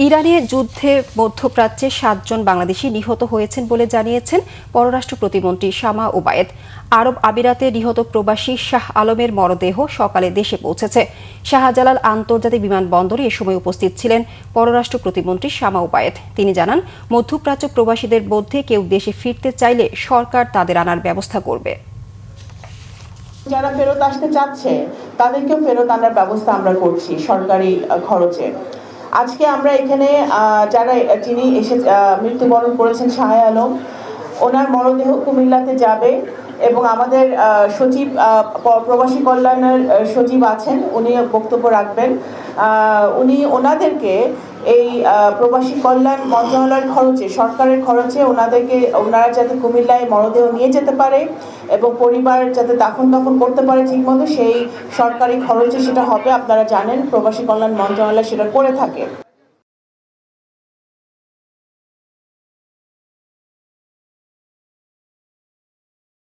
ইরানে যুদ্ধে মধ্যপ্রাচ্যে ৭ জন বাংলাদেশি নিহত হয়েছেন বলে জানিয়েছেন পররাষ্ট্র প্রতিমন্ত্রী শামা ওবায়েদ। আরব আমিরাতে নিহত প্রবাসী শাহ আলমের মরদেহ সকালে দেশে পৌঁছেছে। শাহজালাল আন্তর্জাতিক বিমানবন্দরে এ সময় উপস্থিত ছিলেন পররাষ্ট্র প্রতিমন্ত্রী শামা ওবায়েদ। তিনি জানান, মধ্যপ্রাচ্য প্রবাসীদের মধ্যে কেউ দেশে ফিরতে চাইলে সরকার তাদের আনার ব্যবস্থা করবে। যারা ফেরত আসতে চাচ্ছে তাদেরকেও ফেরত আনার ব্যবস্থা আমরা করছি সরকারি খরচে। আজকে আমরা এখানে যিনি এসে মৃত্যুবরণ করেছেন শাহ আলম, ওনার মরদেহ কুমিল্লাতে যাবে এবং আমাদের সচিব প্রবাসী কল্যাণের সচিব আছেন, উনি বক্তব্য রাখবেন। উনি ওনাদেরকে এই প্রবাসী কল্যাণ মন্ত্রণালয়ের খরচে, সরকারের খরচে ওনারা যাতে কুমিল্লায় মরদেহ নিয়ে যেতে পারে এবং পরিবার যাতে দাফন কাফন করতে পারে ঠিকমতো, সেই সরকারি খরচে সেটা হবে। আপনারা জানেন প্রবাসী কল্যাণ মন্ত্রণালয় সেটা করে থাকে।